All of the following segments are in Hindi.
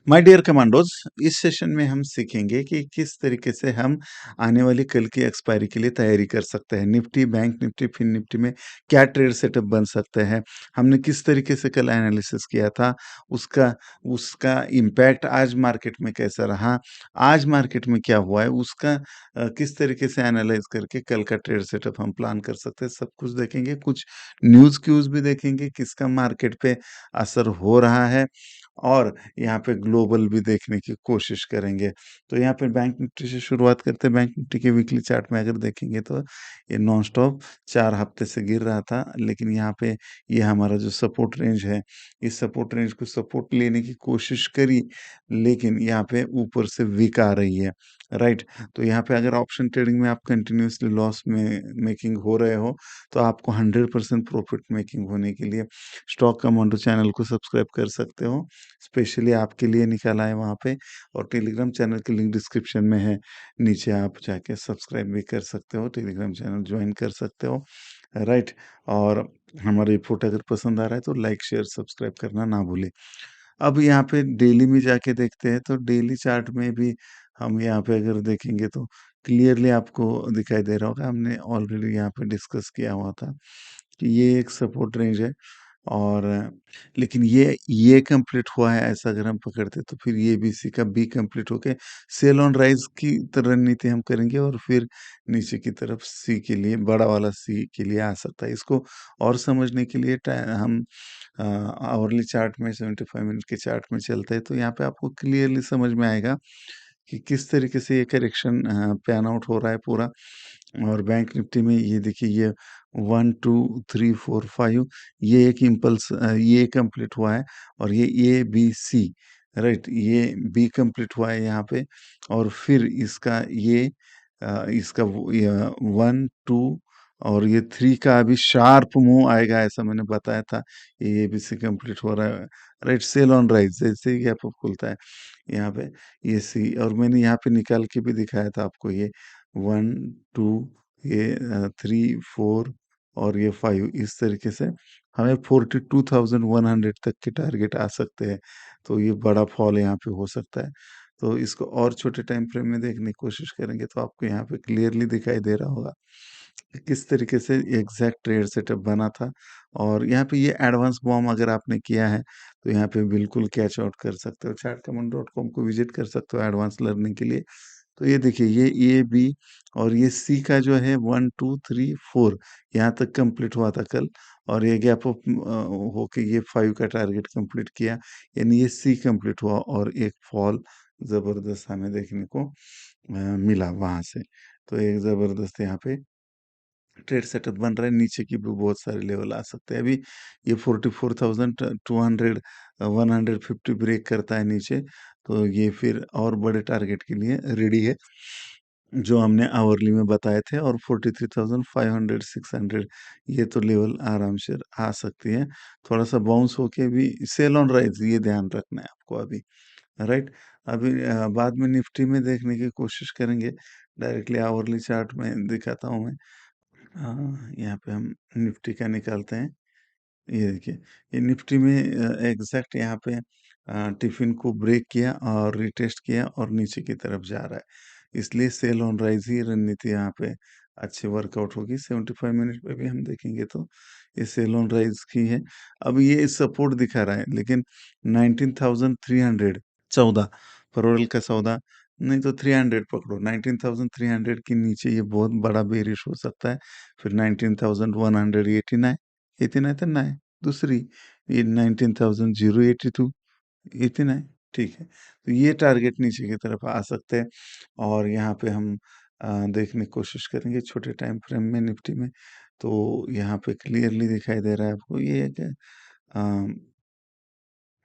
माय डियर कमांडोज, इस सेशन में हम सीखेंगे कि किस तरीके से हम आने वाली कल की एक्सपायरी के लिए तैयारी कर सकते हैं। Nifty, bank Nifty, fin Nifty में क्या ट्रेड सेटअप बन सकते हैं। हमने किस तरीके से कल एनालिसिस किया था, उसका उसका इम्पैक्ट आज मार्केट में कैसा रहा, आज मार्केट में क्या हुआ है, उसका किस तरीके से एनालाइज करके कल का ट्रेड सेटअप हम प्लान कर सकते हैं, सब कुछ देखेंगे। कुछ न्यूज़ क्यूज़ भी देखेंगे, किसका मार्केट पे असर हो रहा है, और यहाँ पे ग्लोबल भी देखने की कोशिश करेंगे। तो यहाँ पे बैंक निफ्टी से शुरुआत करते हैं। बैंक निफ्टी के वीकली चार्ट में अगर देखेंगे तो ये नॉन स्टॉप 4 हफ्ते से गिर रहा था, लेकिन यहाँ पे ये हमारा जो सपोर्ट रेंज है, इस सपोर्ट रेंज को सपोर्ट लेने की कोशिश करी, लेकिन यहाँ पे ऊपर से वीक आ रही है, राइट? तो यहाँ पे अगर ऑप्शन ट्रेडिंग में आप कंटिन्यूअसली लॉस में मेकिंग हो रहे हो, तो आपको 100% प्रॉफिट मेकिंग होने के लिए स्टॉक कमांडो चैनल को सब्सक्राइब कर सकते हो। स्पेशली आपके लिए निकाला है वहाँ पे, और टेलीग्राम चैनल की लिंक डिस्क्रिप्शन में है, नीचे आप जाके सब्सक्राइब भी कर सकते हो, टेलीग्राम चैनल ज्वाइन कर सकते हो, राइट? और हमारा रिपोर्ट अगर पसंद आ रहा है तो लाइक शेयर सब्सक्राइब करना ना भूलें। अब यहाँ पे डेली में जाके देखते हैं, तो डेली चार्ट में भी हम यहाँ पे अगर देखेंगे तो क्लियरली आपको दिखाई दे रहा होगा, हमने ऑलरेडी यहाँ पे डिस्कस किया हुआ था कि ये एक सपोर्ट रेंज है, और लेकिन ये कंप्लीट हुआ है ऐसा अगर हम पकड़ते तो फिर ये बी सी का बी कंप्लीट होके सेल ऑन राइज की रणनीति हम करेंगे, और फिर नीचे की तरफ सी के लिए, बड़ा वाला सी के लिए आ सकता है। इसको और समझने के लिए हम आवरली चार्ट में 75 मिनट के चार्ट में चलते हैं, तो यहाँ पे आपको क्लियरली समझ में आएगा कि किस तरीके से ये करेक्शन पैन आउट हो रहा है पूरा। और बैंक निफ्टी में ये देखिए, ये 1 2 3 4 5 ये एक इम्पल्स ये कंप्लीट हुआ है, और ये ए बी सी, राइट, ये बी कंप्लीट हुआ है यहाँ पे, और फिर इसका 1 2 और ये 3 का अभी शार्प मूव आएगा, ऐसा मैंने बताया था। ये बी सी कंप्लीट हो रहा है, राइट, सेल ऑन राइज जैसे ही गैप अप खुलता है यहाँ पे, ये सी, और मैंने यहाँ पे निकाल के भी दिखाया था आपको, ये 1 2 ये 3 4 और ये 5, इस तरीके से हमें 42,100 तक के टारगेट आ सकते हैं। तो ये बड़ा फॉल यहाँ पे हो सकता है। तो इसको और छोटे टाइम फ्रेम में देखने की कोशिश करेंगे तो आपको यहाँ पे क्लियरली दिखाई दे रहा होगा कि किस तरीके से एग्जैक्ट ट्रेड सेटअप बना था। और यहाँ पे ये एडवांस बॉम्ब अगर आपने किया है तो यहाँ पे बिल्कुल कैच आउट कर सकते हो। chartcommand.com को विजिट कर सकते हो एडवांस लर्निंग के लिए। तो ये देखिए, ये बी और ये सी का जो है 1 2 3 4 यहाँ तक कंप्लीट हुआ था कल, और ये गैप अप होके ये 5 का टारगेट कंप्लीट किया, यानी ये सी कंप्लीट हुआ, और एक फॉल जबरदस्त हमें देखने को मिला वहां से। तो एक जबरदस्त यहाँ पे ट्रेड सेटअप बन रहा है, नीचे की भी बहुत सारे लेवल आ सकते हैं। अभी ये 44,200 150 ब्रेक करता है नीचे, तो ये फिर और बड़े टारगेट के लिए रेडी है, जो हमने आवरली में बताए थे, और 43,500 600 ये तो लेवल आराम से आ सकती है। थोड़ा सा बाउंस होके भी सेल ऑन राइज, ये ध्यान रखना है आपको अभी, राइट? अभी बाद में निफ्टी में देखने की कोशिश करेंगे, डायरेक्टली आवरली चार्ट में दिखाता हूँ मैं। यहाँ पे हम निफ्टी का निकालते हैं। ये देखिए, ये निफ्टी में एग्जैक्ट यहाँ पे टिफिन को ब्रेक किया और रिटेस्ट किया और नीचे की तरफ जा रहा है, इसलिए सेल ऑन राइज ही रणनीति यहाँ पे अच्छी वर्कआउट होगी। 75 मिनट पे भी हम देखेंगे तो ये सेल ऑन राइज की है। अब ये सपोर्ट दिखा रहा है, लेकिन 19,300 14 फरवरी का सौदा, नहीं तो 300 पकड़ो, 19,300 के नीचे ये बहुत बड़ा बेरिश हो सकता है। फिर 19,189, 89 तो 9, दूसरी ये 19,082, 89, ठीक है। तो ये टारगेट नीचे की तरफ आ सकते हैं, और यहाँ पे हम देखने की कोशिश करेंगे छोटे टाइम फ्रेम में निफ्टी में। तो यहाँ पे क्लियरली दिखाई दे रहा है आपको, ये एक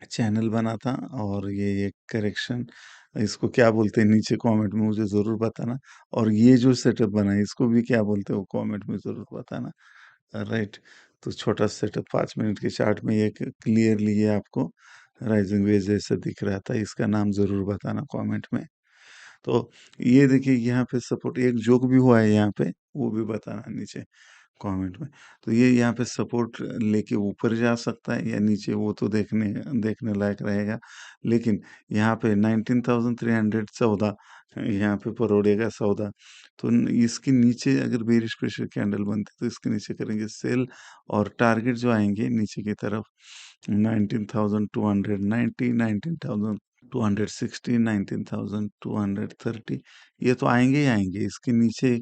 चैनल बना था, और ये एक करेक्शन, इसको क्या बोलते हैं नीचे कमेंट में मुझे ज़रूर बताना, और ये जो सेटअप बना है इसको भी क्या बोलते हो कमेंट में ज़रूर बताना, राइट? तो छोटा सेटअप 5 मिनट के चार्ट में ये क्लियरली ये आपको राइजिंग वेज जैसा दिख रहा था, इसका नाम ज़रूर बताना कमेंट में। तो ये देखिए, यहाँ पे सपोर्ट एक जोक भी हुआ है यहाँ पे, वो भी बताना नीचे। कमेंट में। तो ये यहाँ पे सपोर्ट लेके ऊपर जा सकता है या नीचे, वो तो देखने देखने लायक रहेगा। लेकिन यहाँ पे 19,314 यहाँ पे परोड़ेगा सौदा। तो इसके नीचे अगर बेरिश प्रेशर कैंडल बनती है तो इसके नीचे करेंगे सेल, और टारगेट जो आएंगे नीचे की तरफ 19,290, 19,260, 19,230, ये तो आएंगे ही आएंगे। इसके नीचे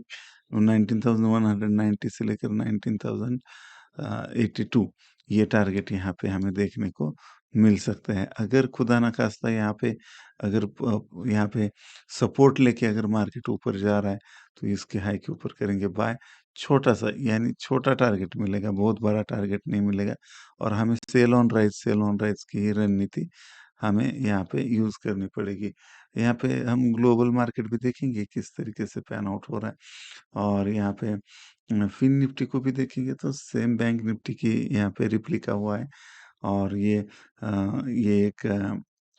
19,190 से लेकर 19,082, ये टारगेट यहाँ पे हमें देखने को मिल सकते हैं। अगर खुदा ना खास्ता यहाँ पे, अगर यहाँ पे सपोर्ट लेके अगर मार्केट ऊपर जा रहा है तो इसके हाई के ऊपर करेंगे बाय। छोटा सा यानी छोटा टारगेट मिलेगा, बहुत बड़ा टारगेट नहीं मिलेगा। और हमें सेल ऑन राइज की ही रणनीति हमें यहाँ पे यूज करनी पड़ेगी। यहाँ पे हम ग्लोबल मार्केट भी देखेंगे किस तरीके से पैन आउट हो रहा है। और यहाँ पे फिन निफ्टी को भी देखेंगे तो सेम बैंक निफ्टी की यहाँ पे रिप्लिका हुआ है। और ये एक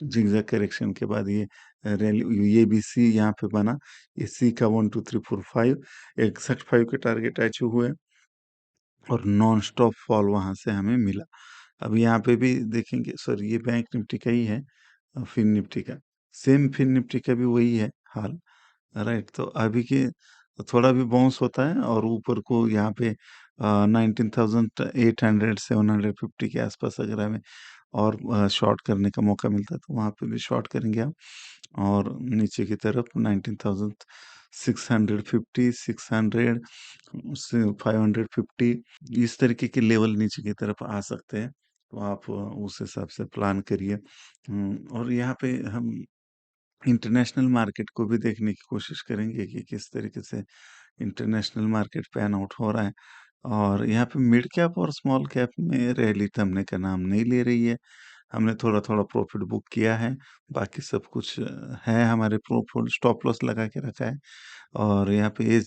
जिगजैग करेक्शन के बाद ये रैली, ये भी सी यहाँ पे बना। ये सी का 1 2 3 4 5 61 के टारगेट अचीव हुए, और नॉन स्टॉप फॉल वहां से हमें मिला। अब यहाँ पे भी देखेंगे, सॉरी ये बैंक निफ्टी का ही है, फिन निफ्टी का, सेम फिन निफ्टी का भी वही है हाल। राइट, तो अभी के थोड़ा भी बाउंस होता है और ऊपर को यहाँ पे 19,800 750 के आसपास अगर हमें और शॉर्ट करने का मौका मिलता है तो वहाँ पे भी शॉर्ट करेंगे आप। और नीचे की तरफ 19,650, 600 से 550, इस तरीके के लेवल नीचे की तरफ आ सकते हैं। तो आप उस हिसाब से प्लान करिए। और यहाँ पे हम इंटरनेशनल मार्केट को भी देखने की कोशिश करेंगे कि किस तरीके से इंटरनेशनल मार्केट पैन आउट हो रहा है। और यहाँ पे मिड कैप और स्मॉल कैप में रैली थमने का नाम नहीं ले रही है। हमने थोड़ा-थोड़ा प्रॉफिट बुक किया है, बाकी सब कुछ है हमारे प्रॉफिट, स्टॉप लॉस लगा के रखा है। और यहाँ पे ये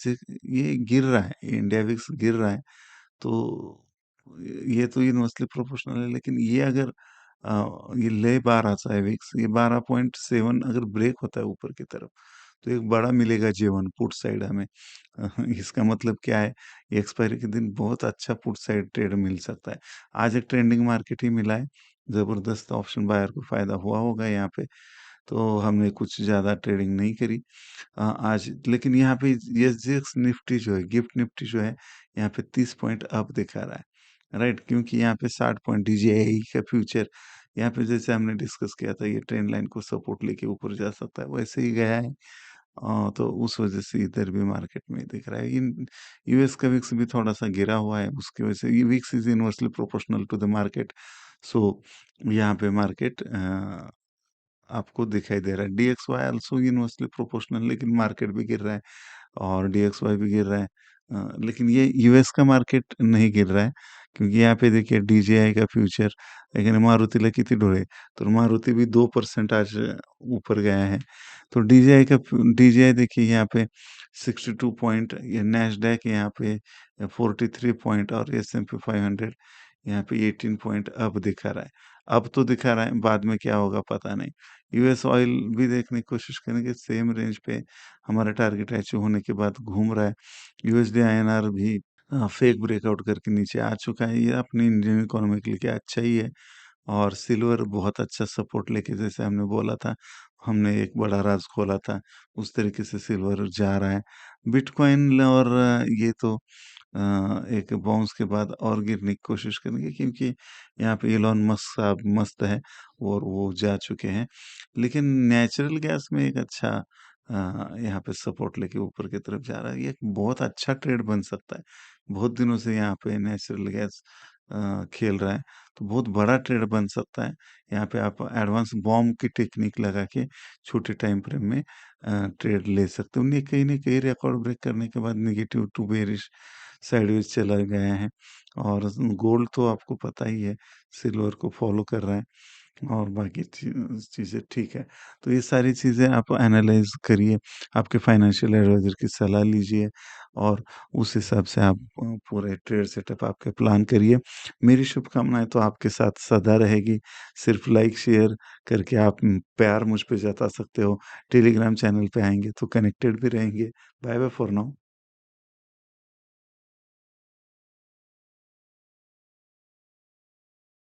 गिर रहा है, इंडिया विक्स गिर रहा है। तो ये तो यूनिवर्सली प्रोपोर्शनल है, लेकिन ये अगर ये ले 12 सा है विक्स, ये 12.7 अगर ब्रेक होता है ऊपर की तरफ तो एक बड़ा मिलेगा J1 पुट साइड हमें। इसका मतलब क्या है, ये एक्सपायरी के दिन बहुत अच्छा पुट साइड ट्रेड मिल सकता है। आज एक ट्रेंडिंग मार्केट ही मिला है, जबरदस्त ऑप्शन बायर को फायदा हुआ होगा यहाँ पे। तो हमने कुछ ज्यादा ट्रेडिंग नहीं करी आज। लेकिन यहाँ पे एसजीएक्स निफ्टी जो है, गिफ्ट निफ्टी जो है, यहाँ पे 30 पॉइंट अप दिखा रहा है। राइट, क्योंकि यहाँ पे 60 पॉइंट डीजीआई का फ्यूचर, यहाँ पे जैसे हमने डिस्कस किया था, ये ट्रेंड लाइन को सपोर्ट लेके ऊपर जा सकता है, वैसे ही गया है। तो उस वजह से इधर भी मार्केट में दिख रहा है। इन यूएस का विक्स भी थोड़ा सा गिरा हुआ है, उसकी वजह से ये VIX is inversely proportional to the market. So यहाँ पे मार्केट आपको दिखाई दे रहा है। डीएक्सवाई आल्सो यूनिवर्सली प्रोपोर्शनल, लेकिन मार्केट भी गिर रहा है और डीएक्सवाई भी गिर रहा है। लेकिन ये यूएस का मार्केट नहीं गिर रहा है, क्योंकि यहाँ पे देखिए डीजेआई का फ्यूचर, लेकिन मारुतिला कितनी ढोए, तो मारुति भी 2% आज ऊपर गया है। तो डीजेआई देखिए यहाँ पे 62 पॉइंट, ये नैस्डैक यहाँ पे 43 पॉइंट, और S&P 500 यहाँ पे 18 पॉइंट अब दिखा रहा है। अब तो दिखा रहा है, बाद में क्या होगा पता नहीं। यूएस ऑयल भी देखने की कोशिश करेंगे, सेम रेंज पे हमारा टारगेट अचीव होने के बाद घूम रहा है। यूएसडी आईएनआर भी फेक ब्रेकआउट करके नीचे आ चुका है, ये अपनी इंडियन इकोनॉमी के लिए अच्छा ही है। और सिल्वर बहुत अच्छा सपोर्ट लेके, जैसे हमने बोला था, हमने एक बड़ा राज खोला था, उस तरीके से सिल्वर जा रहा है। बिटकॉइन और ये तो एक बाउंस के बाद और गिरने की कोशिश करेंगे, क्योंकि यहाँ पे इलॉन मस्क साहब मस्त है और वो जा चुके हैं। लेकिन नेचुरल गैस में एक अच्छा यहाँ पे सपोर्ट लेके ऊपर की तरफ जा रहा है, ये एक बहुत अच्छा ट्रेड बन सकता है। बहुत दिनों से यहाँ पे नेचुरल गैस खेल रहा है, तो बहुत बड़ा ट्रेड बन सकता है। यहाँ पे आप एडवांस बॉम्ब की टेक्निक लगा के छोटे टाइम फ्रेम में ट्रेड ले सकते हो। उन्हें कहीं न कहीं रिकॉर्ड ब्रेक करने के बाद नेगेटिव टू बेयरिश साइडवेज चला गया है। और गोल्ड तो आपको पता ही है, सिल्वर को फॉलो कर रहा है, और बाकी चीज़ें ठीक है। तो ये सारी चीज़ें आप एनालाइज़ करिए, आपके फाइनेंशियल एडवाइज़र की सलाह लीजिए, और उस हिसाब से आप पूरे ट्रेड सेटअप आपके प्लान करिए। मेरी शुभकामनाएँ तो आपके साथ सदा रहेगी। सिर्फ़ लाइक, शेयर करके आप प्यार मुझ पे जता सकते हो। टेलीग्राम चैनल पे आएँगे तो कनेक्टेड भी रहेंगे। Bye bye for now.